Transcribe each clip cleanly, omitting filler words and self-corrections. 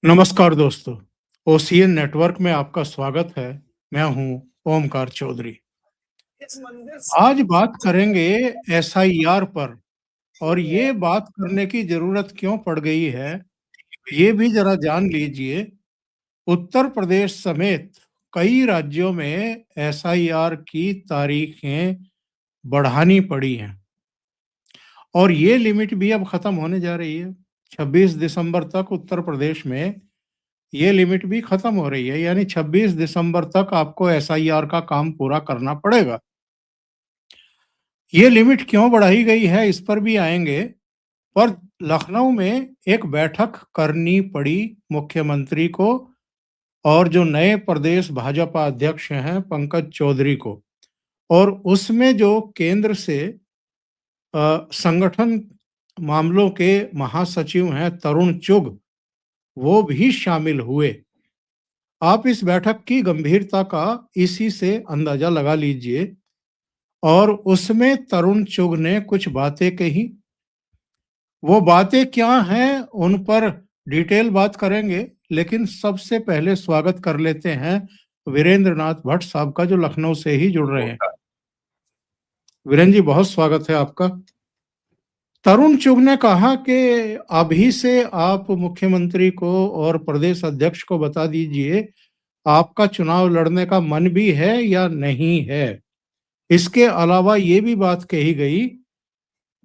नमस्कार दोस्तों, OCN network में आपका स्वागत है। मैं हूं ओमकार चौधरी। आज बात करेंगे एसआईआर पर और ये बात करने की जरूरत क्यों पड़ गई है, ये भी जरा जान लीजिए। उत्तर प्रदेश समेत कई राज्यों में एसआईआर की तारीखें बढ़ानी पड़ी हैं और ये लिमिट भी अब खत्म होने जा रही है। 26 दिसंबर तक उत्तर प्रदेश में ये लिमिट भी खत्म हो रही है, यानी 26 दिसंबर तक आपको एसआईआर का काम पूरा करना पड़ेगा। ये लिमिट क्यों बढ़ाई गई है, इस पर भी आएंगे। पर लखनऊ में एक बैठक करनी पड़ी मुख्यमंत्री को और जो नए प्रदेश भाजपा अध्यक्ष हैं पंकज चौधरी को, और उसमें जो केंद्र से संगठन मामलों के महासचिव हैं तरुण चुग, वो भी शामिल हुए। आप इस बैठक की गंभीरता का इसी से अंदाजा लगा लीजिए। और उसमें तरुण चुग ने कुछ बातें कही। वो बातें क्या हैं, उन पर डिटेल बात करेंगे, लेकिन सबसे पहले स्वागत कर लेते हैं वीरेंद्र नाथ भट्ट साहब का, जो लखनऊ से ही जुड़ रहे हैं। वीरेंद्र जी, बहुत स्वागत है आपका। तरुण चुग ने कहा कि अभी से आप मुख्यमंत्री को और प्रदेश अध्यक्ष को बता दीजिए आपका चुनाव लड़ने का मन भी है या नहीं है। इसके अलावा ये भी बात कही गई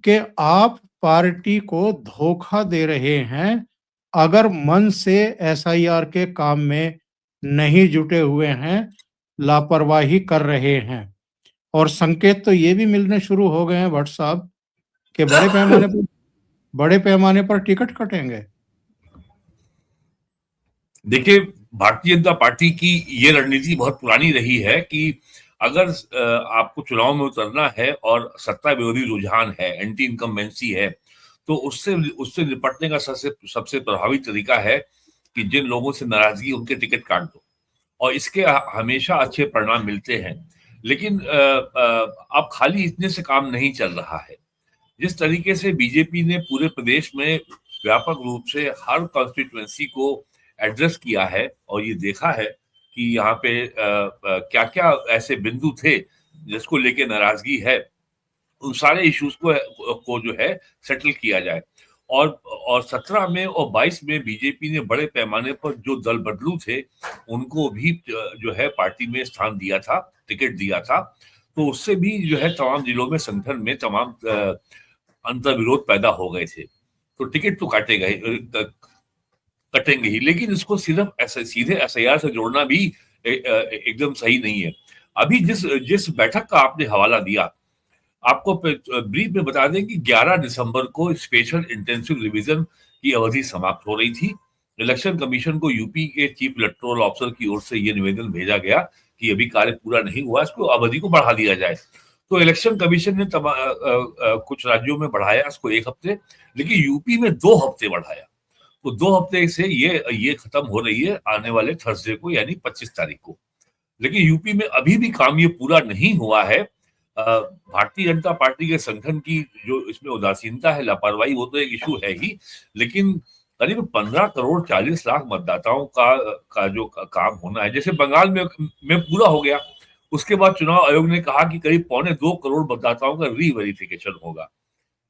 कि आप पार्टी को धोखा दे रहे हैं अगर मन से एसआईआर के काम में नहीं जुटे हुए हैं, लापरवाही कर रहे हैं। और संकेत तो ये भी मिलने शुरू हो गए हैं भट्ट साहब कि बड़े पैमाने पर टिकट कटेंगे। देखिए, भारतीय जनता पार्टी की ये रणनीति बहुत पुरानी रही है कि अगर आपको चुनाव में उतरना है और सत्ता विरोधी रुझान है, एंटी इनकम्बेंसी है, तो उससे उससे निपटने का सबसे सबसे प्रभावी तरीका है कि जिन लोगों से नाराजगी उनके टिकट काट दो, और इसके हमेशा अच्छे परिणाम मिलते हैं। लेकिन अब खाली इतने से काम नहीं चल रहा है। जिस तरीके से बीजेपी ने पूरे प्रदेश में व्यापक रूप से हर कॉन्स्टिट्यूएंसी को एड्रेस किया है और ये देखा है कि यहाँ पे क्या क्या ऐसे बिंदु थे जिसको लेके नाराजगी है, उन सारे इश्यूज को जो है सेटल किया जाए। और 17 में और 22 में बीजेपी ने बड़े पैमाने पर जो दल बदलू थे उनको भी जो है पार्टी में स्थान दिया था, टिकट दिया था। तो उससे भी जो है तमाम जिलों में संगठन में तमाम अंतर्विरोध पैदा हो गए थे। तो टिकट तो कटेंगे ही, लेकिन इसको सिर्फ सीधे एसआईआर से जोड़ना भी एकदम सही नहीं है। अभी जिस जिस बैठक का आपने हवाला दिया, आपको ब्रीफ में बता दें कि 11 दिसंबर को स्पेशल इंटेंसिव रिवीजन की अवधि समाप्त हो रही थी। इलेक्शन कमीशन को यूपी के चीफ इलेक्टोरल ऑफिसर की ओर से यह निवेदन भेजा गया कि अभी कार्य पूरा नहीं हुआ, इसको अवधि को बढ़ा दिया जाए। तो इलेक्शन कमीशन ने कुछ राज्यों में बढ़ाया इसको 1 हफ्ते, लेकिन यूपी में 2 हफ्ते बढ़ाया। तो 2 हफ्ते से ये खत्म हो रही है आने वाले थर्सडे को, यानी 25 तारीख को। लेकिन यूपी में अभी भी काम ये पूरा नहीं हुआ है। भारतीय जनता पार्टी के संगठन की जो इसमें उदासीनता है, लापरवाही, वो तो एक इशू है ही, लेकिन करीब 15 करोड़ 40 लाख मतदाताओं का जो काम होना है, जैसे बंगाल में पूरा हो गया। उसके बाद चुनाव आयोग ने कहा कि करीब 2.25 करोड़ मतदाताओं का रीवेरिफिकेशन होगा।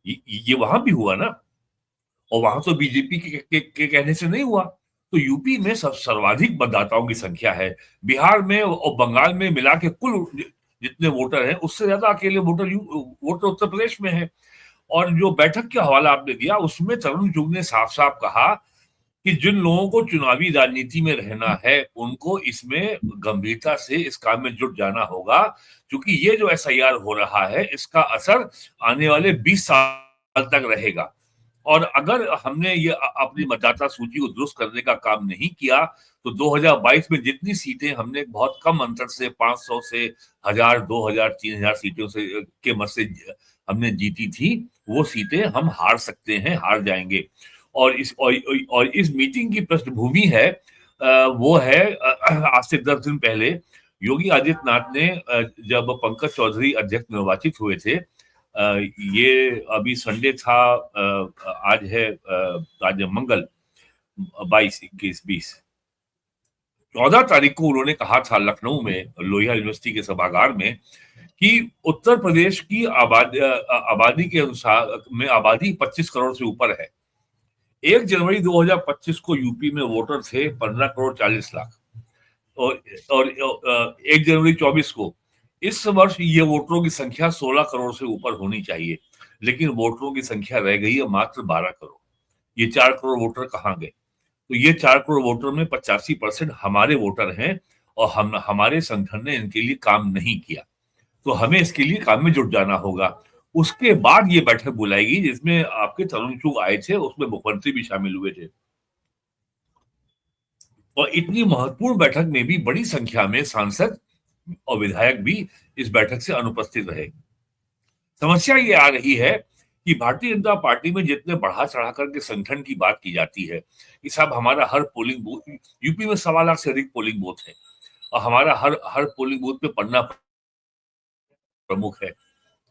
ये वहां भी हुआ ना, और वहां तो बीजेपी के कहने से नहीं हुआ। तो यूपी में सर्वाधिक मतदाताओं की संख्या है। बिहार में और बंगाल में मिला के कुल जितने वोटर हैं उससे ज्यादा अकेले वोटर उत्तर प्रदेश में है। और जो बैठक का हवाला आपने दिया उसमें तरुण चुग ने साफ साफ कहा कि जिन लोगों को चुनावी राजनीति में रहना है उनको इसमें गंभीरता से इस काम में जुट जाना होगा, क्योंकि ये जो एसआईआर हो रहा है इसका असर आने वाले 20 साल तक रहेगा। और अगर हमने ये अपनी मतदाता सूची को दुरुस्त करने का काम नहीं किया तो 2022 में जितनी सीटें हमने बहुत कम अंतर से 500 से 1000, 2000, 3000 सीटों से के मत से हमने जीती थी, वो सीटें हम हार सकते हैं, हार जाएंगे। और इस मीटिंग की पृष्ठभूमि है वो है आज से 10 दिन पहले योगी आदित्यनाथ ने जब पंकज चौधरी अध्यक्ष निर्वाचित हुए थे, ये अभी संडे था, आज है मंगल, 22, 21, 20। 14 तारीख को उन्होंने कहा था लखनऊ में लोहिया यूनिवर्सिटी के सभागार में कि उत्तर प्रदेश की आबादी के अनुसार में आबादी 25 करोड़ से ऊपर है। 1 जनवरी 2025 को यूपी में वोटर थे 15 करोड़ 40 लाख और 1 जनवरी 24 को इस वर्ष ये वोटरों की संख्या 16 करोड़ से ऊपर होनी चाहिए, लेकिन वोटरों की संख्या रह गई है मात्र 12 करोड़। ये 4 करोड़ वोटर कहाँ गए? तो ये 4 करोड़ वोटर में 85% हमारे वोटर हैं और हमारे संगठन ने इनके लिए काम नहीं किया, तो हमें इसके लिए काम में जुट जाना होगा। उसके बाद ये बैठक बुलाएगी जिसमें आपके तरुण चुग आए थे, उसमें मुख्यमंत्री भी शामिल हुए थे और इतनी महत्वपूर्ण बैठक में भी बड़ी संख्या में सांसद और विधायक भी इस बैठक से अनुपस्थित रहे। समस्या ये आ रही है कि भारतीय जनता पार्टी में जितने बढ़ा चढ़ा करके संगठन की बात की जाती है कि साहब हमारा हर पोलिंग बूथ, यूपी में 1.25 लाख से अधिक पोलिंग बूथ है और हमारा हर पोलिंग बूथ पे पन्ना प्रमुख है।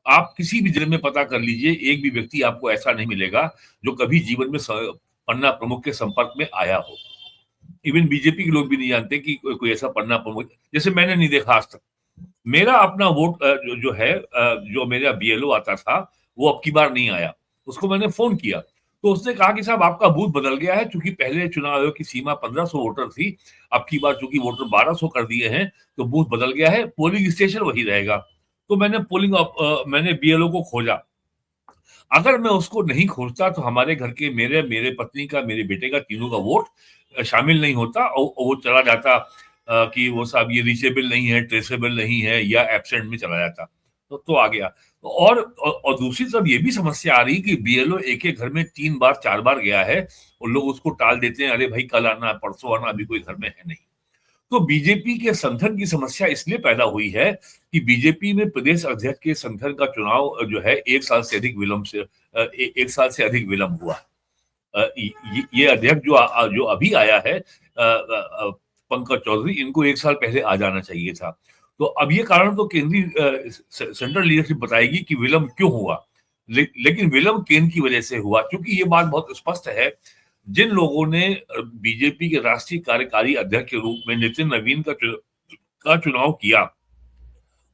आप किसी भी जिले में पता कर लीजिए, एक भी व्यक्ति आपको ऐसा नहीं मिलेगा जो कभी जीवन में पन्ना प्रमुख के संपर्क में आया हो। इवन बीजेपी के लोग भी नहीं जानते कि कोई ऐसा पन्ना प्रमुख, जैसे मैंने नहीं देखा आज तक। मेरा अपना वोट जो है, जो मेरा बीएलओ आता था वो अब की बार नहीं आया, उसको मैंने फोन किया तो उसने कहा कि साहब आपका बूथ बदल गया है, क्योंकि पहले चुनाव आयोग की सीमा 1500 वोटर थी, अब की बार चूंकि वोटर 1200 कर दिए हैं तो बूथ बदल गया है, पोलिंग स्टेशन वही रहेगा। तो मैंने बीएलओ को खोजा। अगर मैं उसको नहीं खोजता तो हमारे घर के मेरे पत्नी का, मेरे बेटे का, तीनों का वोट शामिल नहीं होता और वो चला जाता कि वो साहब ये रीचेबल नहीं है, ट्रेसेबल नहीं है या एब्सेंट में चला जाता। तो आ गया। और दूसरी तरफ ये भी समस्या आ रही कि बीएलओ एक घर में 3 बार 4 बार गया है और लोग उसको टाल देते हैं, अरे भाई कल आना, परसों आना, अभी कोई घर में है नहीं। तो बीजेपी के संगठन की समस्या इसलिए पैदा हुई है कि बीजेपी में प्रदेश अध्यक्ष के संगठन का चुनाव जो है 1 साल से अधिक विलंब से 1 साल से अधिक विलंब हुआ। ये अध्यक्ष जो अभी आया है, पंकज चौधरी, इनको 1 साल पहले आ जाना चाहिए था। तो अब ये कारण तो केंद्रीय सेंट्रल लीडरशिप बताएगी कि विलंब क्यों हुआ, लेकिन विलंब केंद्र की वजह से हुआ, क्योंकि ये बात बहुत स्पष्ट है। जिन लोगों ने बीजेपी के राष्ट्रीय कार्यकारी अध्यक्ष के रूप में नितिन नवीन का चुनाव किया,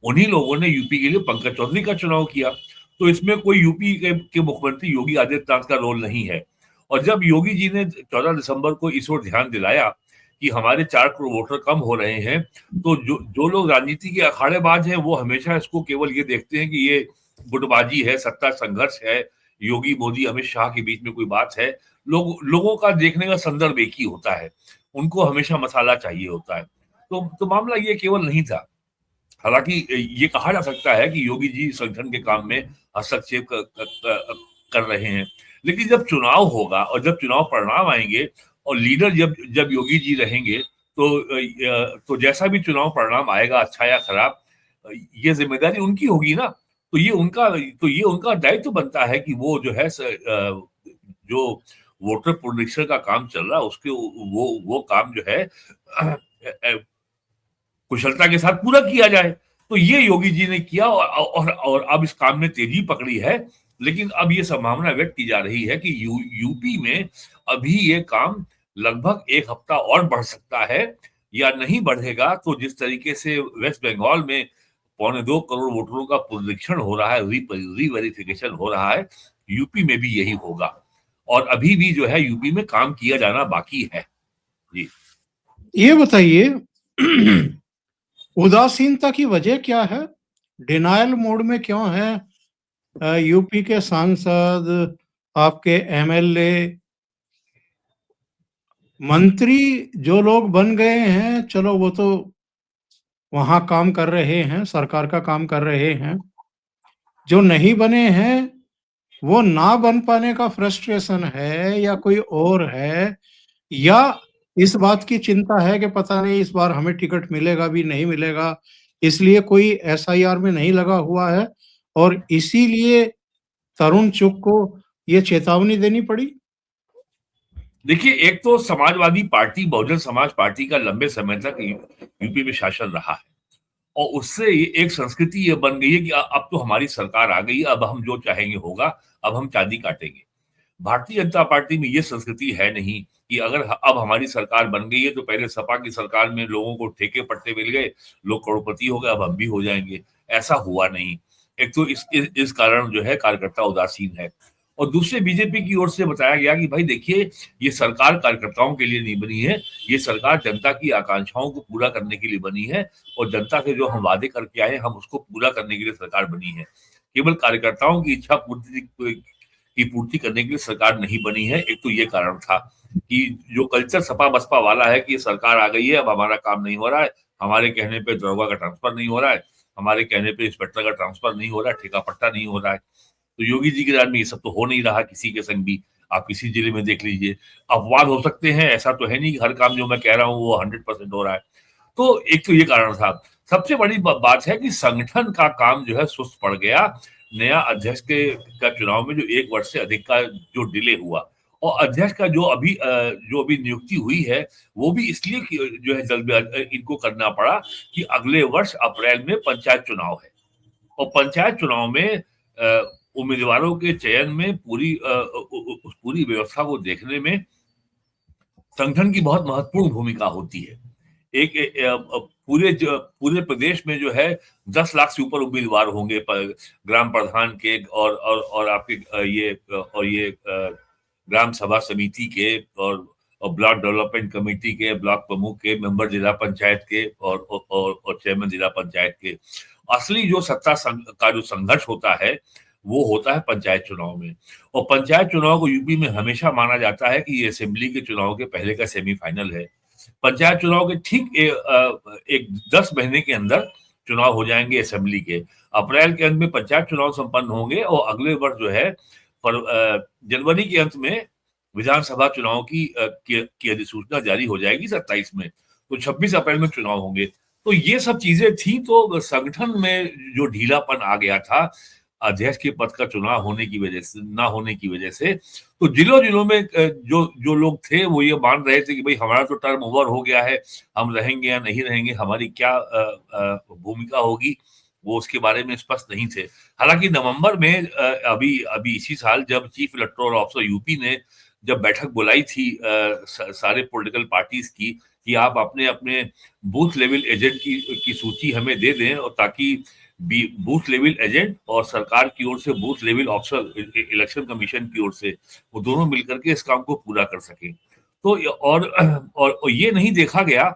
उन्हीं लोगों ने यूपी के लिए पंकज चौधरी का चुनाव किया। तो इसमें कोई यूपी के मुख्यमंत्री योगी आदित्यनाथ का रोल नहीं है। और जब योगी जी ने 14 दिसंबर को इस ओर ध्यान दिलाया कि हमारे 4 करोड़ वोटर कम हो रहे हैं, तो जो लोग राजनीति के अखाड़ेबाज हैं वो हमेशा इसको केवल ये देखते हैं कि ये गुटबाजी है, सत्ता संघर्ष है, योगी मोदी अमित शाह के बीच में कोई बात है। लोगों का देखने का संदर्भ एक ही होता है, उनको हमेशा मसाला चाहिए होता है। तो मामला ये केवल नहीं था। हालांकि ये कहा जा सकता है कि योगी जी संगठन के काम में हस्तक्षेप कर रहे हैं, लेकिन जब चुनाव होगा और जब चुनाव परिणाम आएंगे और लीडर जब योगी जी रहेंगे, तो जैसा भी चुनाव परिणाम आएगा, अच्छा या खराब, ये जिम्मेदारी उनकी होगी ना। तो ये उनका दायित्व बनता है कि वो जो है जो वोटर पुनरीक्षण का काम चल रहा है उसके वो काम जो है कुशलता के साथ पूरा किया जाए। तो ये योगी जी ने किया और अब इस काम में तेजी पकड़ी है। लेकिन अब ये संभावना व्यक्त की जा रही है कि यूपी में अभी ये काम लगभग 1 हफ्ता और बढ़ सकता है, या नहीं बढ़ेगा तो जिस तरीके से वेस्ट बंगाल में 1.25 करोड़ वोटरों का पुनरीक्षण हो रहा है, रीवेरिफिकेशन हो रहा है, यूपी में भी यही होगा। और अभी भी जो है यूपी में काम किया जाना बाकी है। जी, ये बताइए उदासीनता की वजह क्या है? डिनायल मोड में क्यों है यूपी के सांसद, आपके एमएलए, मंत्री जो लोग बन गए हैं? चलो वो तो वहां काम कर रहे हैं, सरकार का काम कर रहे हैं। जो नहीं बने हैं वो ना बन पाने का फ्रस्ट्रेशन है या कोई और है, या इस बात की चिंता है कि पता नहीं इस बार हमें टिकट मिलेगा भी नहीं मिलेगा, इसलिए कोई एसआईआर में नहीं लगा हुआ है और इसीलिए तरुण चुग को ये चेतावनी देनी पड़ी? देखिए, एक तो समाजवादी पार्टी, बहुजन समाज पार्टी का लंबे समय तक यूपी में शासन रहा है और उससे एक संस्कृति ये बन गई है कि अब तो हमारी सरकार आ गई, अब हम जो चाहेंगे होगा, अब हम चांदी काटेंगे। भारतीय जनता पार्टी में ये संस्कृति है नहीं। कि अगर अब हमारी सरकार बन गई है तो पहले सपा की सरकार में लोगों को ठेके पट्टे मिल गए, लोग करोड़पति हो गए, अब हम भी हो जाएंगे। ऐसा हुआ नहीं। एक तो इस कारण जो है कार्यकर्ता उदासीन है, और दूसरे बीजेपी की ओर से बताया गया कि भाई देखिए, ये सरकार कार्यकर्ताओं के लिए नहीं बनी है, ये सरकार जनता की आकांक्षाओं को पूरा करने के लिए बनी है, और जनता से जो हम वादे करके आए हम उसको पूरा करने के लिए सरकार बनी है। केवल कार्यकर्ताओं की इच्छा पूर्ति करने के लिए सरकार नहीं बनी है। एक तो ये कारण था कि जो कल्चर सपा बसपा वाला है कि ये सरकार आ गई है, अब हमारा काम नहीं हो रहा है, हमारे कहने पे दरोगा का ट्रांसफर नहीं हो रहा है, हमारे कहने पे इंस्पेक्टर का ट्रांसफर नहीं हो रहा है, ठेका पट्टा नहीं हो रहा है। तो योगी जी के राज में ये सब तो हो नहीं रहा किसी के संग भी। आप किसी जिले में देख लीजिए, अपवाद हो सकते हैं, ऐसा तो है नहीं कि हर काम जो मैं कह रहा हूँ वो 100% हो रहा है। तो एक तो ये कारण था। सबसे बड़ी बात है कि संगठन का काम जो है सुस्त पड़ गया। नया अध्यक्ष का चुनाव में जो 1 वर्ष से अधिक का जो डिले हुआ, और अध्यक्ष का जो अभी नियुक्ति हुई है वो भी इसलिए जो है जल्द इनको करना पड़ा कि अगले वर्ष अप्रैल में पंचायत चुनाव है, और पंचायत चुनाव में उम्मीदवारों के चयन में पूरी व्यवस्था को देखने में संगठन की बहुत महत्वपूर्ण भूमिका होती है। पूरे प्रदेश में जो है 10 लाख से ऊपर उम्मीदवार होंगे ग्राम प्रधान के और आपके ये ग्राम सभा समिति के और ब्लॉक डेवलपमेंट कमेटी के, ब्लॉक प्रमुख के, मेंबर जिला पंचायत के और चेयरमैन जिला पंचायत के। असली जो सत्ता का जो संघर्ष होता है वो होता है पंचायत चुनाव में, और पंचायत चुनाव को यूपी में हमेशा माना जाता है कि ये असेंबली के चुनाव के पहले का सेमीफाइनल है। पंचायत चुनाव के ठीक 10 महीने के अंदर चुनाव हो जाएंगे असेंबली के। अप्रैल के अंत में पंचायत चुनाव संपन्न होंगे और अगले वर्ष जो है जनवरी के अंत में विधानसभा चुनाव की अधिसूचना जारी हो जाएगी 27 में, तो 26 अप्रैल में चुनाव होंगे। तो ये सब चीजें थी, तो संगठन में जो ढीलापन आ गया था अध्यक्ष के पद का चुनाव होने की वजह से, ना होने की वजह से, तो जिलों में जो लोग थे वो ये मान रहे थे कि भाई हमारा तो टर्म ओवर हो गया है, हम रहेंगे या नहीं रहेंगे, हमारी क्या भूमिका होगी, वो उसके बारे में स्पष्ट नहीं थे। हालांकि नवंबर में अभी इसी साल जब चीफ इलेक्टोरल ऑफिसर यूपी ने जब बैठक बुलाई थी सारे पॉलिटिकल पार्टीज की कि आप अपने अपने बूथ लेवल एजेंट की सूची हमें दे दें, और ताकि बूथ लेवल एजेंट और सरकार की ओर से booth level officer election commission की ओर से वो दोनों मिलकर के इस काम को पूरा कर सके। तो और ये नहीं देखा गया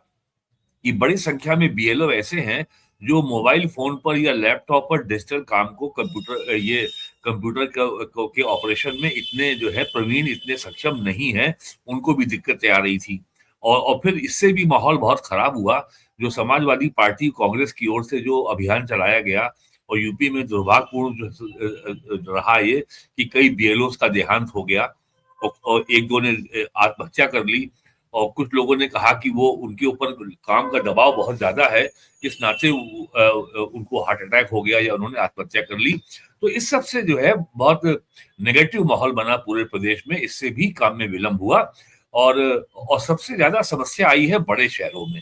कि बड़ी संख्या में बीएलओ ऐसे हैं जो मोबाइल फोन पर या लैपटॉप पर डिजिटल काम को कंप्यूटर के ऑपरेशन में इतने जो है प्रवीण, इतने सक्षम नहीं है, उनको भी दिक्कतें आ रही थी। और फिर इससे भी माहौल बहुत खराब हुआ। जो समाजवादी पार्टी कांग्रेस की ओर से जो अभियान चलाया गया, और यूपी में दुर्भाग्यपूर्ण रहा ये कि कई बीएलओ का देहांत हो गया, और एक दो ने आत्महत्या कर ली, और कुछ लोगों ने कहा कि वो उनके ऊपर काम का दबाव बहुत ज्यादा है, इस नाते उनको हार्ट अटैक हो गया या उन्होंने आत्महत्या कर ली। तो इस सब से जो है बहुत नेगेटिव माहौल बना पूरे प्रदेश में, इससे भी काम में विलंब हुआ। और सबसे ज्यादा समस्या आई है बड़े शहरों में।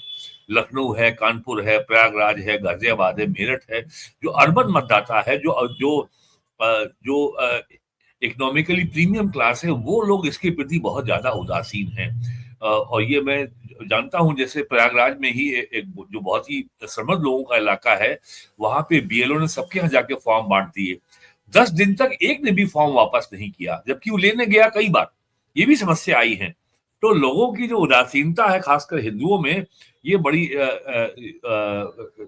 लखनऊ है, कानपुर है, प्रयागराज है, गाजियाबाद है, मेरठ है। जो अर्बन मतदाता है, जो इकोनॉमिकली प्रीमियम क्लास है, वो लोग इसके प्रति बहुत ज्यादा उदासीन हैं। और ये मैं जानता हूं, जैसे प्रयागराज में ही एक जो बहुत ही समृद्ध लोगों का इलाका है, वहां पे बीएलओ ने सबके यहाँ जाके फॉर्म बांट दिए। 10 दिन तक एक ने भी फॉर्म वापस नहीं किया, जबकि वो लेने गया कई बार। ये भी समस्या आई है। तो लोगों की जो उदासीनता है खासकर हिंदुओं में, ये बड़ी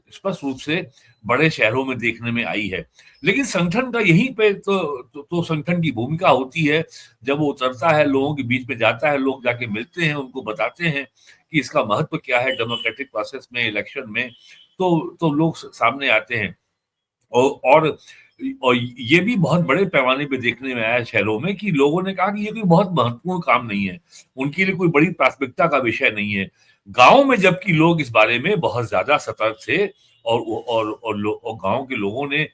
स्पष्ट रूप से बड़े शहरों में देखने में आई है। लेकिन संगठन का यहीं पे तो संगठन की भूमिका होती है। जब वो उतरता है, लोगों के बीच में जाता है, लोग जाके मिलते हैं, उनको बताते हैं कि इसका महत्व क्या है डेमोक्रेटिक प्रोसेस में, इलेक्शन में, तो लोग सामने आते हैं। और ये भी बहुत बड़े पैमाने पे देखने में आया शहरों में कि लोगों ने कहा कि ये कोई बहुत महत्वपूर्ण काम नहीं है, उनके लिए कोई बड़ी प्राथमिकता का विषय नहीं है। गांव में जबकि लोग इस बारे में बहुत ज्यादा सतर्क थे, और गांव के लोगों ने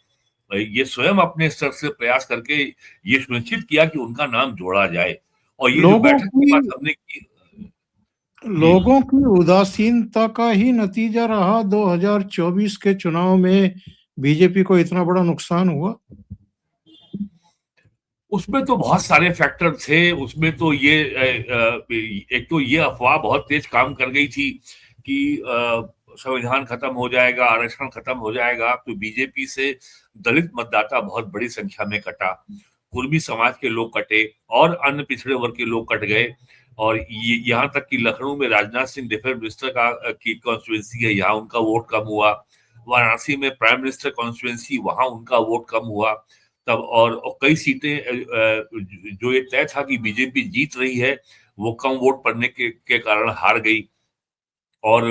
ये स्वयं अपने स्तर से प्रयास करके ये सुनिश्चित किया कि उनका नाम जोड़ा जाए। और ये जो बैठक के बाद हमने की, लोगों की उदासीनता का ही नतीजा रहा 2024 के चुनाव में बीजेपी को इतना बड़ा नुकसान हुआ। उसमें तो बहुत सारे फैक्टर थे। उसमें तो ये एक तो ये अफवाह बहुत तेज काम कर गई थी कि संविधान खत्म हो जाएगा, आरक्षण खत्म हो जाएगा, तो बीजेपी से दलित मतदाता बहुत बड़ी संख्या में कटा, कुर्मी समाज के लोग कटे और अन्य पिछड़े वर्ग के लोग कट गए। और ये यहाँ तक कि लखनऊ में राजनाथ सिंह डिफेंस मिनिस्टर की कॉन्स्टिट्यूंसी है, यहाँ उनका वोट कम हुआ। वाराणसी में प्राइम मिनिस्टर कॉन्स्टिट्यूंसी, वहां उनका वोट कम हुआ। तब और कई सीटें जो ये तय था कि बीजेपी जीत रही है, वो कम वोट पड़ने के कारण हार गई। और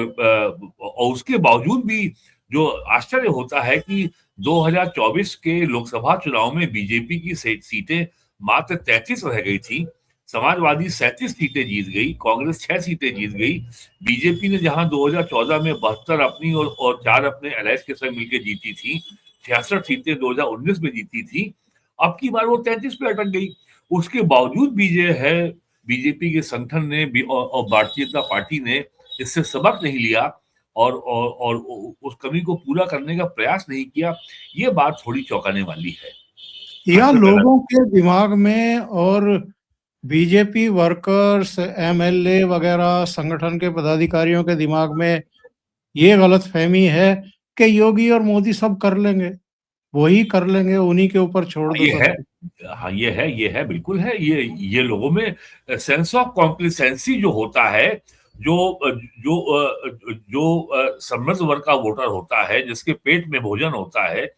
उसके बावजूद भी जो आश्चर्य होता है कि 2024 के लोकसभा चुनाव में बीजेपी की सीटें मात्र 33 रह गई थी। समाजवादी 37 सीटें जीत गई, कांग्रेस 6 सीटें जीत गई। बीजेपी ने जहां 2014 में 72 अपनी और 4 अपने अलायंस के साथ मिलकर जीती थी, 66 सीटें 2019 में जीती थी, अब की बार वो 33 पे अटक गई। उसके बावजूद भी जो है बीजेपी के संगठन ने और भारतीय जनता पार्टी ने इससे सबक नहीं लिया और उस कमी को पूरा करने का प्रयास नहीं किया। ये बात थोड़ी चौंकाने वाली है। या सबसे पहला लोगों के दिमाग में और बीजेपी वर्कर्स, एमएलए वगैरह संगठन के पदाधिकारियों के दिमाग में ये गलतफहमी है कि योगी और मोदी सब कर लेंगे, वही कर लेंगे, उन्हीं के ऊपर छोड़ दो ये सब है। कुछ। हाँ, ये है, बिल्कुल है। ये लोगों में सेंस ऑफ कॉम्प्लिसेंसी जो होता है, जो समृद्ध वर्ग का वोटर होता है, जिसके पेट में भोजन होता है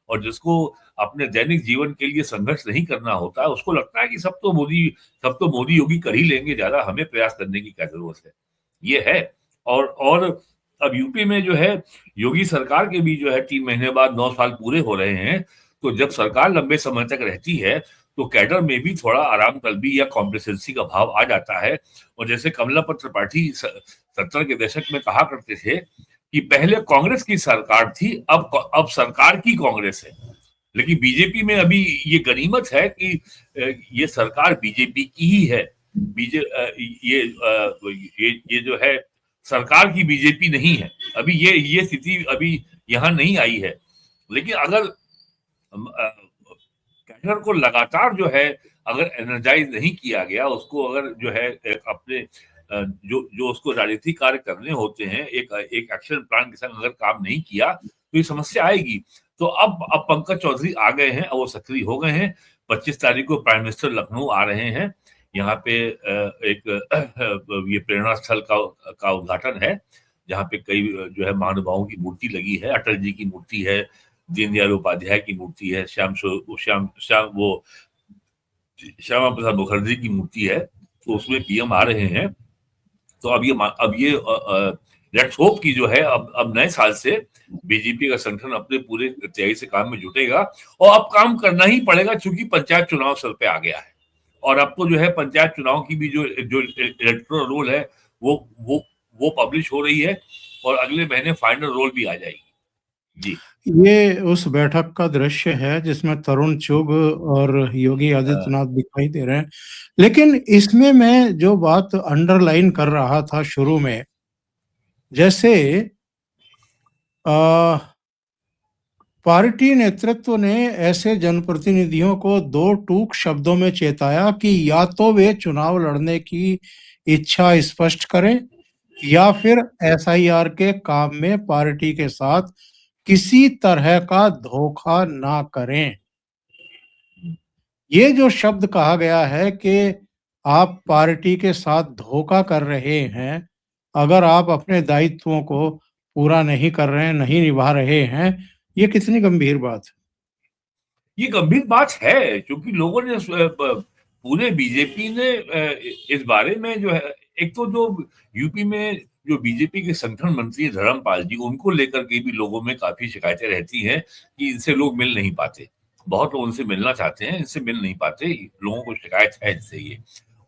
और जिसको अपने दैनिक जीवन के लिए संघर्ष नहीं करना होता है, उसको लगता है कि सब तो मोदी योगी कर ही लेंगे, ज्यादा हमें प्रयास करने की क्या जरूरत है। ये है। और अब यूपी में जो है योगी सरकार के भी जो है 3 महीने बाद 9 साल पूरे हो रहे हैं। तो जब सरकार लंबे समय तक रहती है तो कैडर में भी थोड़ा आराम तलबी या कॉम्प्लेसेंसी का भाव आ जाता है। और जैसे कमलापत त्रिपाठी 70 के दशक में कहा करते थे कि पहले कांग्रेस की सरकार थी, अब सरकार की कांग्रेस है। लेकिन बीजेपी में अभी ये गनीमत है कि ये सरकार बीजेपी की ही है। बीजे ये जो है सरकार की बीजेपी नहीं है। अभी ये स्थिति अभी यहाँ नहीं आई है। लेकिन अगर कैडर को लगातार जो है अगर एनर्जाइज नहीं किया गया, उसको अगर जो है अपने जो जो उसको राजनीतिक कार्य करने होते हैं, एक एक एक्शन प्लान के संग अगर काम नहीं किया तो ये समस्या आएगी। तो अब पंकज चौधरी आ गए हैं, अब वो सक्रिय हो गए हैं। 25 तारीख को प्राइम मिनिस्टर लखनऊ आ रहे हैं। यहाँ पे एक ये प्रेरणा स्थल का उद्घाटन है, जहाँ पे कई जो है महानुभावों की मूर्ति लगी है। अटल जी की मूर्ति है, दीनदयाल उपाध्याय की मूर्ति है, श्यामा प्रसाद मुखर्जी की मूर्ति है। तो उसमें पीएम आ रहे हैं। तो अब ये लेट्स होप की जो है अब नए साल से बीजेपी का संगठन अपने पूरे तैयारी से काम में जुटेगा। और अब काम करना ही पड़ेगा क्योंकि पंचायत चुनाव सर पे आ गया है। और अब तो जो है पंचायत चुनाव की भी जो जो इलेक्टोरल रोल है वो वो वो पब्लिश हो रही है और अगले महीने फाइनल रोल भी आ जाएगी। जी। ये उस बैठक का दृश्य है जिसमें तरुण चुग और योगी आदित्यनाथ दिखाई दे रहे हैं। लेकिन इसमें मैं जो बात अंडरलाइन कर रहा था शुरू में, जैसे पार्टी नेतृत्व ने ऐसे जनप्रतिनिधियों को दो टूक शब्दों में चेताया कि या तो वे चुनाव लड़ने की इच्छा स्पष्ट करें या फिर एसआईआर के काम में पार्टी के साथ किसी तरह का धोखा ना करें। ये जो शब्द कहा गया है कि आप पार्टी के साथ धोखा कर रहे हैं, अगर आप अपने दायित्वों को पूरा नहीं कर रहे हैं, नहीं निभा रहे हैं, ये कितनी गंभीर बात है। ये गंभीर बात है क्योंकि लोगों ने पूरे बीजेपी ने इस बारे में जो है, एक तो जो यूपी में जो बीजेपी के संगठन मंत्री धर्मपाल जी, उनको लेकर के भी लोगों में काफी शिकायतें रहती हैं कि इनसे लोग मिल नहीं पाते। बहुत लोग उनसे मिलना चाहते हैं, इनसे मिल नहीं पाते, लोगों को शिकायत है इनसे। ये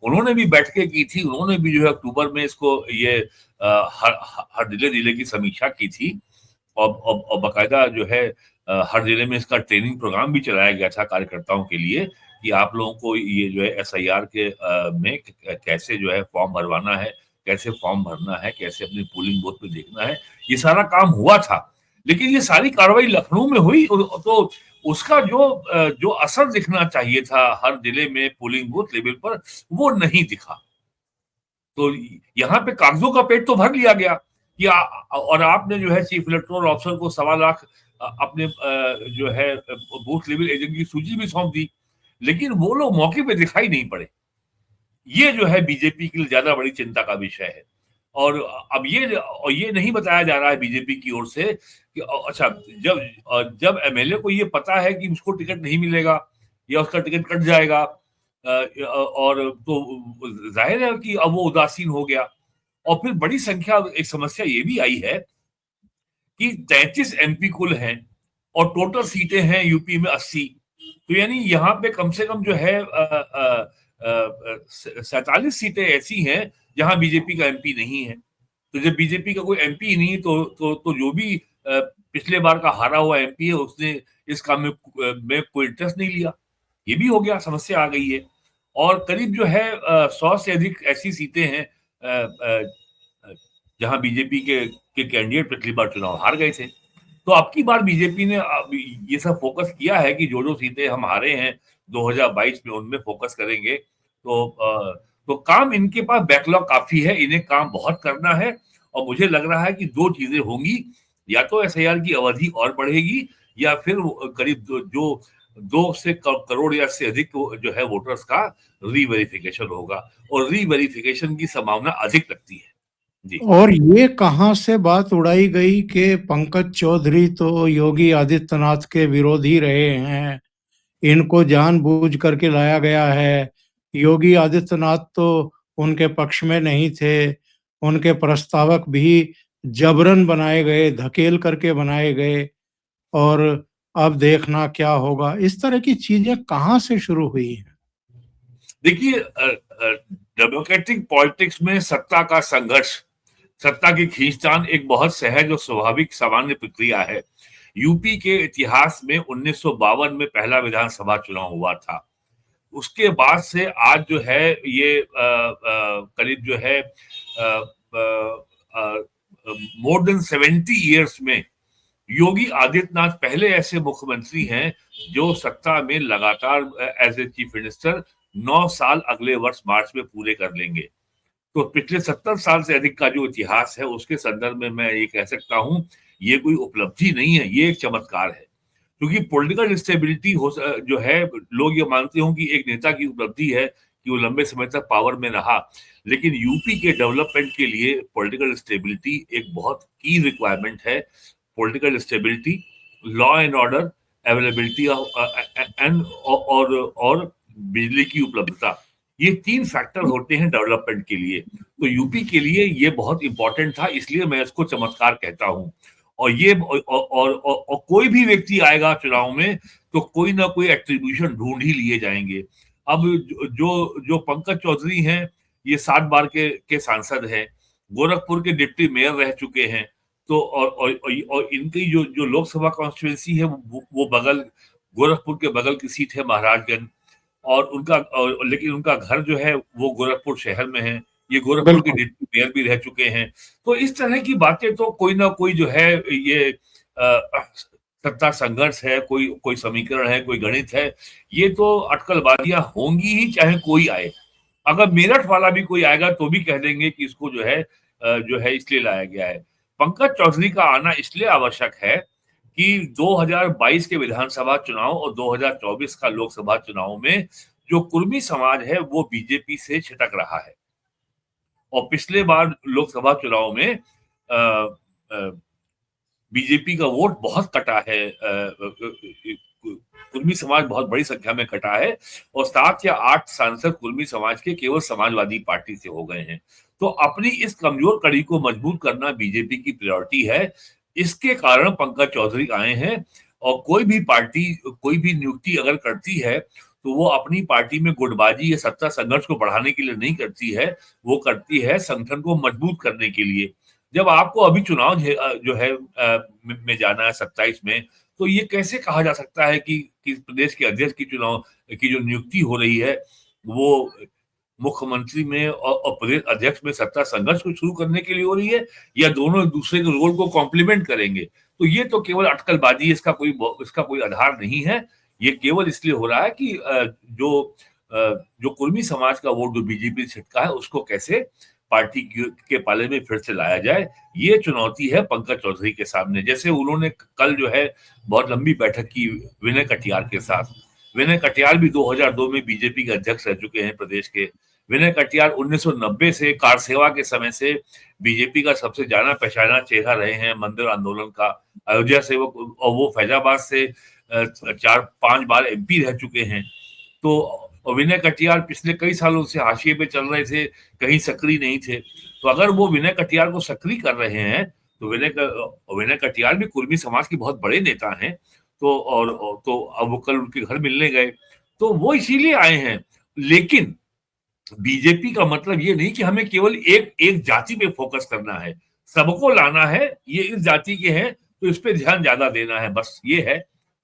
उन्होंने भी बैठकें की थी, उन्होंने भी जो है अक्टूबर में इसको ये हर जिले जिले की समीक्षा की थी। और बाकायदा जो है हर जिले में इसका ट्रेनिंग प्रोग्राम भी चलाया गया था कार्यकर्ताओं के लिए कि आप लोगों को ये जो है एसआईआर के में कैसे जो है फॉर्म भरवाना है, कैसे फॉर्म भरना है, कैसे अपने पोलिंग बूथ पे देखना है। ये सारा काम हुआ था। लेकिन ये सारी कार्रवाई लखनऊ में हुई, तो उसका जो असर दिखना चाहिए था हर जिले में पोलिंग बूथ लेवल पर, वो नहीं दिखा। तो यहाँ पे कागजों का पेट तो भर लिया गया कि और आपने जो है चीफ इलेक्टोरल ऑफिसर को 1.25 लाख अपने जो है बूथ लेवल एजेंट की सूची भी सौंप दी, लेकिन वो लोग मौके पे दिखाई नहीं पड़े। ये जो है बीजेपी के लिए ज्यादा बड़ी चिंता का विषय है। और अब ये नहीं बताया जा रहा है बीजेपी की ओर से कि अच्छा, जब एमएलए को ये पता है कि उसको टिकट नहीं मिलेगा या उसका टिकट कट जाएगा, और तो जाहिर है कि अब वो उदासीन हो गया। और फिर बड़ी संख्या, एक समस्या ये भी आई है कि 33 एमपी कुल हैं और टोटल सीटें हैं यूपी में 80। तो यानी यहाँ पे कम से कम जो है 47 सीटें ऐसी हैं जहां बीजेपी का एमपी नहीं है। तो जब बीजेपी का कोई एमपी नहीं, तो जो भी पिछले बार का हारा हुआ एमपी है उसने इस काम में कोई इंटरेस्ट नहीं लिया। ये भी हो गया, समस्या आ गई है। और करीब जो है 100 से अधिक ऐसी सीटें हैं जहां बीजेपी के कैंडिडेट पिछली बार चुनाव हार गए थे। तो अब की बार बीजेपी ने ये सब फोकस किया है कि जो सीटें हम हारे हैं 2022 में उनमें फोकस करेंगे। तो काम इनके पास बैकलॉग काफी है, इन्हें काम बहुत करना है। और मुझे लग रहा है कि दो चीजें होंगी, या तो एसआईआर की अवधि और बढ़ेगी, या फिर करीब जो 2 से करोड़ या से अधिक जो है वोटर्स का रीवेरिफिकेशन होगा, और रीवेरिफिकेशन की संभावना अधिक लगती है। जी। और ये कहां से बात उड़ाई गई कि पंकज चौधरी तो योगी आदित्यनाथ के विरोधी रहे हैं, इनको जानबूझ करके लाया गया है। योगी आदित्यनाथ तो उनके पक्ष में नहीं थे, उनके प्रस्तावक भी जबरन बनाए गए, धकेल करके बनाए गए, और अब देखना क्या होगा। इस तरह की चीजें कहां से शुरू हुई हैं? देखिए, डेमोक्रेटिक पॉलिटिक्स में सत्ता का संघर्ष, सत्ता की खींचतान एक बहुत सहज और स्वाभाविक सामान्य प्रक्रिया है। यूपी के इतिहास में 1952 में पहला विधानसभा चुनाव हुआ था। उसके बाद से आज जो है ये करीब जो है मोर देन 70 इयर्स में योगी आदित्यनाथ पहले ऐसे मुख्यमंत्री हैं जो सत्ता में लगातार एज ए चीफ मिनिस्टर 9 साल अगले वर्ष मार्च में पूरे कर लेंगे। तो पिछले 70 साल से अधिक का जो इतिहास है उसके संदर्भ में मैं ये कह सकता हूं, ये कोई उपलब्धि नहीं है, ये एक चमत्कार है। क्योंकि पॉलिटिकल स्टेबिलिटी जो है, लोग ये मानते हो कि एक नेता की उपलब्धि है कि वो लंबे समय तक पावर में रहा, लेकिन यूपी के डेवलपमेंट के लिए पॉलिटिकल स्टेबिलिटी एक बहुत की रिक्वायरमेंट है। Political stability, law and order, availability and और बिजली की उपलब्धता, ये 3 फैक्टर होते हैं डेवलपमेंट के लिए। तो यूपी के लिए ये बहुत इंपॉर्टेंट था, इसलिए मैं इसको चमत्कार कहता हूं। और ये और कोई भी व्यक्ति आएगा चुनाव में तो कोई ना कोई एट्रीब्यूशन ढूंढ ही लिए जाएंगे। अब जो पंकज चौधरी हैं, ये 7 बार के सांसद हैं, गोरखपुर के डिप्टी मेयर रह चुके हैं। तो और इनकी जो लोकसभा कॉन्स्टिट्यूएंसी है वो गोरखपुर के बगल की सीट है महाराजगंज। लेकिन उनका घर जो है वो गोरखपुर शहर में है। ये गोरखपुर के डिप्टी मेयर भी रह चुके हैं। तो इस तरह की बातें तो कोई ना कोई जो है ये सत्ता संघर्ष है, कोई समीकरण है, कोई गणित है, ये तो अटकलबाजियां होंगी ही चाहे कोई आए। अगर मेरठ वाला भी कोई आएगा तो भी कह देंगे कि इसको जो है इसलिए लाया गया है। पंकज चौधरी का आना इसलिए आवश्यक है कि 2022 के विधानसभा चुनाव और 2024 का लोकसभा चुनाव में जो कुर्मी समाज है वो बीजेपी से छिटक रहा है। और पिछले बार लोकसभा चुनाव में बीजेपी का वोट बहुत कटा है, कुर्मी समाज बहुत बड़ी संख्या में कटा है, और 7 या 8 सांसद कुर्मी समाज के केवल समाजवादी पार्टी से हो गए हैं। तो अपनी इस कमजोर कड़ी को मजबूत करना बीजेपी की प्रायोरिटी है। इसके कारण पंकज चौधरी आए हैं। और कोई भी पार्टी कोई भी नियुक्ति अगर करती है तो वो अपनी पार्टी में गुटबाजी या सत्ता संघर्ष को बढ़ाने के लिए नहीं करती है, वो करती है संगठन को मजबूत करने के लिए। जब आपको अभी चुनाव जो है में जाना है 27 में, तो ये कैसे कहा जा सकता है कि प्रदेश के अध्यक्ष की चुनाव की जो नियुक्ति हो रही है वो मुख्यमंत्री में और प्रदेश अध्यक्ष में सत्ता संघर्ष को शुरू करने के लिए हो रही है, या दोनों एक दूसरे के रोल को कॉम्प्लीमेंट करेंगे। तो ये तो केवल अटकलबाजी, इसका कोई आधार नहीं है। ये केवल इसलिए हो रहा है कि जो कुर्मी समाज का वोट जो बीजेपी छिटका है उसको कैसे पार्टी के पाले में फिर से लाया जाए, ये चुनौती है पंकज चौधरी के सामने। जैसे उन्होंने कल जो है बहुत लंबी बैठक की विनय कटियार के साथ। विनय कटियार भी 2002 में बीजेपी के अध्यक्ष रह चुके हैं प्रदेश के। विनय कटियार 1990 से कार सेवा के समय से बीजेपी का सबसे जाना पहचाना चेहरा रहे हैं, मंदिर आंदोलन का अयोध्या सेवक, और वो फैजाबाद से 4-5 बार एमपी रह चुके हैं। तो विनय कटियार पिछले कई सालों से हाशिए पे चल रहे थे, कहीं सक्रिय नहीं थे। तो अगर वो विनय कटियार को सक्रिय कर रहे हैं तो विनय कटियार भी कुर्मी समाज के बहुत बड़े नेता हैं। तो अब वो कल उनके घर मिलने गए, तो वो इसीलिए आए हैं। लेकिन बीजेपी का मतलब ये नहीं कि हमें केवल एक जाति पे फोकस करना है, सबको लाना है। ये इस जाति के हैं तो इस पे ध्यान ज्यादा देना है, बस ये है।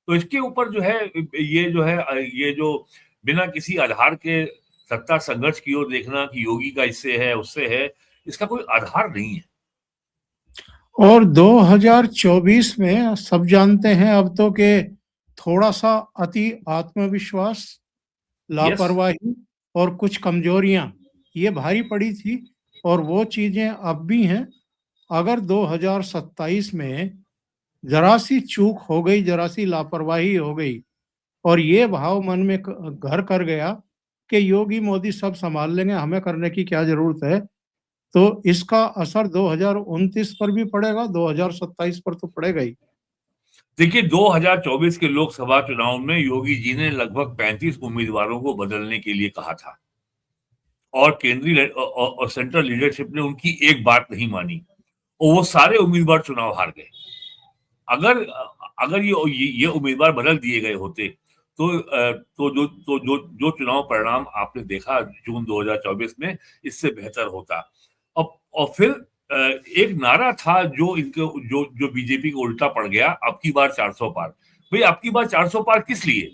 तो इसके ऊपर जो है ये जो बिना किसी आधार के सत्ता संघर्ष की ओर देखना कि योगी का इससे है उससे है, इसका कोई आधार नहीं है। और 2024 में सब जानते हैं अब तो कि थोड़ा सा अति आत्मविश्वास, लापरवाही और कुछ कमजोरियां ये भारी पड़ी थी, और वो चीजें अब भी हैं। अगर 2027 में जरा सी चूक हो गई, जरा सी लापरवाही हो गई और ये भाव मन में घर कर गया कि योगी मोदी सब संभाल लेंगे, हमें करने की क्या जरूरत है, तो इसका असर 2029 पर भी पड़ेगा, 2027 पर तो पड़ेगा ही। देखिए, 2024 के लोकसभा चुनाव में योगी जी ने लगभग 35 उम्मीदवारों को बदलने के लिए कहा था, और केंद्रीय और सेंट्रल लीडरशिप ने उनकी एक बात नहीं मानी, और वो सारे उम्मीदवार चुनाव हार गए। अगर अगर ये उम्मीदवार बदल दिए गए होते जो चुनाव परिणाम आपने देखा जून 2024 में, इससे बेहतर होता। और फिर एक नारा था जो बीजेपी को उल्टा पड़ गया, अब की बार 400 पार। भाई, अब की बार 400 पार किस लिए?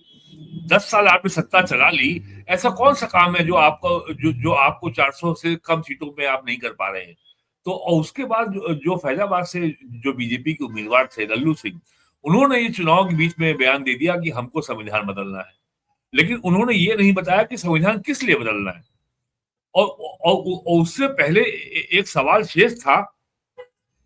10 साल आपने सत्ता चला ली, ऐसा कौन सा काम है जो आपको 400 से कम सीटों में आप नहीं कर पा रहे हैं? तो और उसके बाद जो फैजाबाद से जो बीजेपी के उम्मीदवार थे लल्लू सिंह, उन्होंने ये चुनाव के बीच में बयान दे दिया कि हमको संविधान बदलना है। लेकिन उन्होंने ये नहीं बताया कि संविधान किस लिए बदलना है। और उससे पहले एक सवाल शेष था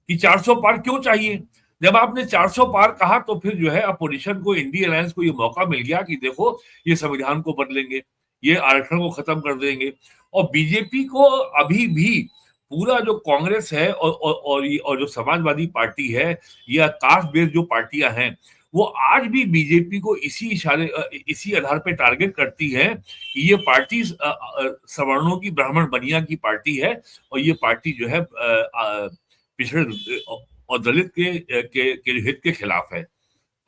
कि 400 पार क्यों चाहिए। जब आपने 400 पार कहा तो फिर जो है अपोजिशन को, इंडिया अलायंस को ये मौका मिल गया कि देखो ये संविधान को बदलेंगे, ये आरक्षण को खत्म कर देंगे। और बीजेपी को अभी भी पूरा जो कांग्रेस है और जो समाजवादी पार्टी है या कास्ट बेस्ड जो पार्टियां हैं, वो आज भी बीजेपी को इसी आधार पे टारगेट करती है कि ये पार्टी सवर्णों की, ब्राह्मण बनिया की पार्टी है, और ये पार्टी जो है पिछड़े और दलित के हित के खिलाफ है।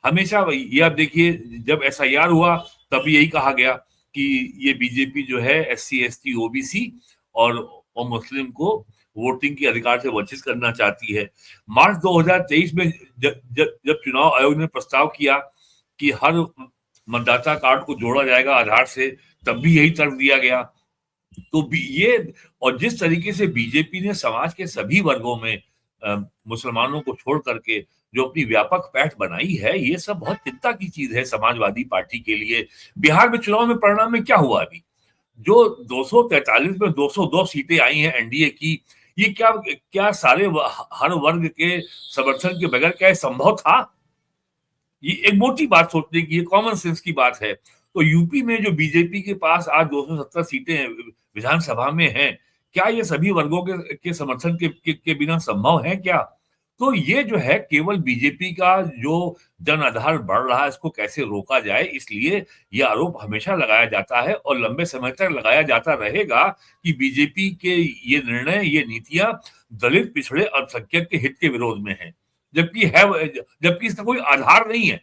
हमेशा ये आप देखिए, जब एसआईआर हुआ तब यही कहा गया कि ये बीजेपी जो है एससी, एसटी, ओबीसी और मुस्लिम को वोटिंग के अधिकार से वंचित करना चाहती है। मार्च 2023 में जब चुनाव आयोग ने प्रस्ताव किया कि हर मतदाता कार्ड को जोड़ा जाएगा आधार से, तब भी यही तर्क दिया गया। तो ये, और जिस तरीके से बीजेपी ने समाज के सभी वर्गों में मुसलमानों को छोड़ करके जो अपनी व्यापक पैठ बनाई है, ये सब बहुत चिंता की चीज है समाजवादी पार्टी के लिए। बिहार में चुनाव में परिणाम में क्या हुआ? अभी जो 243 में 202 सीटें आई हैं एनडीए की, ये क्या सारे हर वर्ग के समर्थन के बगैर क्या संभव था? ये एक मोटी बात सोचने की, ये कॉमन सेंस की बात है। तो यूपी में जो बीजेपी के पास आज 270 सीटें विधानसभा में हैं, क्या ये सभी वर्गों के समर्थन के बिना संभव है क्या? तो ये जो है केवल बीजेपी का जो जन आधार बढ़ रहा है, इसको कैसे रोका जाए, इसलिए ये आरोप हमेशा लगाया जाता है और लंबे समय तक लगाया जाता रहेगा कि बीजेपी के ये निर्णय, ये नीतियां दलित, पिछड़े, अल्पसंख्यक के हित के विरोध में है, जबकि इसका कोई आधार नहीं है।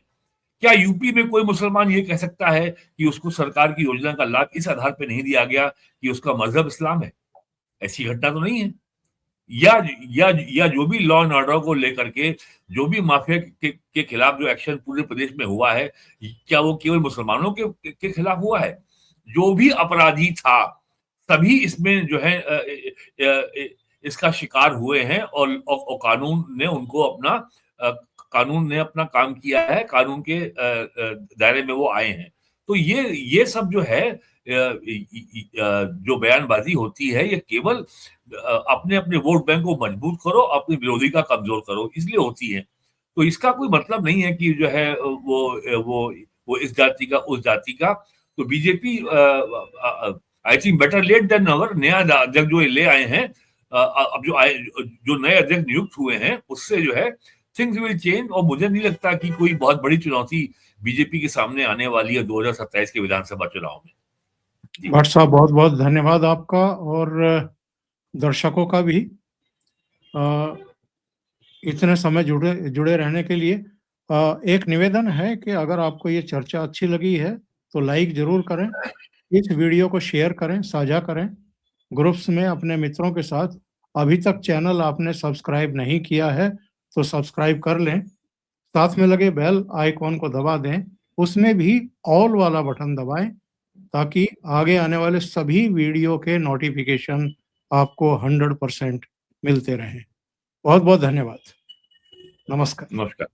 क्या यूपी में कोई मुसलमान ये कह सकता है कि उसको सरकार की योजना का लाभ इस आधार पर नहीं दिया गया कि उसका मजहब इस्लाम है? ऐसी घटना तो नहीं है। या जो भी लॉ एंड ऑर्डर को लेकर के जो भी माफिया के खिलाफ जो एक्शन पूरे प्रदेश में हुआ है, क्या वो केवल मुसलमानों के खिलाफ हुआ है? जो भी अपराधी था सभी इसमें जो है इसका शिकार हुए हैं, और कानून ने उनको अपना कानून ने अपना काम किया है, कानून के दायरे में वो आए हैं। तो ये सब जो है जो बयानबाजी होती है, ये केवल अपने अपने वोट बैंक को मजबूत करो, अपने विरोधी का कमजोर करो, इसलिए होती है। तो इसका कोई मतलब नहीं है कि जो है वो इस जाति का, उस जाति का। तो BJP I think better late than never, नया अध्यक्ष जो ले आए हैं, अब जो नए अध्यक्ष नियुक्त हुए हैं, उससे जो है थिंग्स विल चेंज। और मुझे नहीं लगता कि कोई बहुत बड़ी चुनौती बीजेपी के सामने आने वाली है 2027 के विधानसभा चुनाव में। भट्ट साहब, बहुत बहुत धन्यवाद आपका और दर्शकों का भी इतने समय जुड़े रहने के लिए। एक निवेदन है कि अगर आपको ये चर्चा अच्छी लगी है तो लाइक जरूर करें, इस वीडियो को शेयर करें, साझा करें ग्रुप्स में अपने मित्रों के साथ। अभी तक चैनल आपने सब्सक्राइब नहीं किया है तो सब्सक्राइब कर लें, साथ में लगे बेल आइकॉन को दबा दें, उसमें भी ऑल वाला बटन दबाएं ताकि आगे आने वाले सभी वीडियो के नोटिफिकेशन आपको 100% मिलते रहें। बहुत बहुत धन्यवाद। नमस्कार। नमस्कार।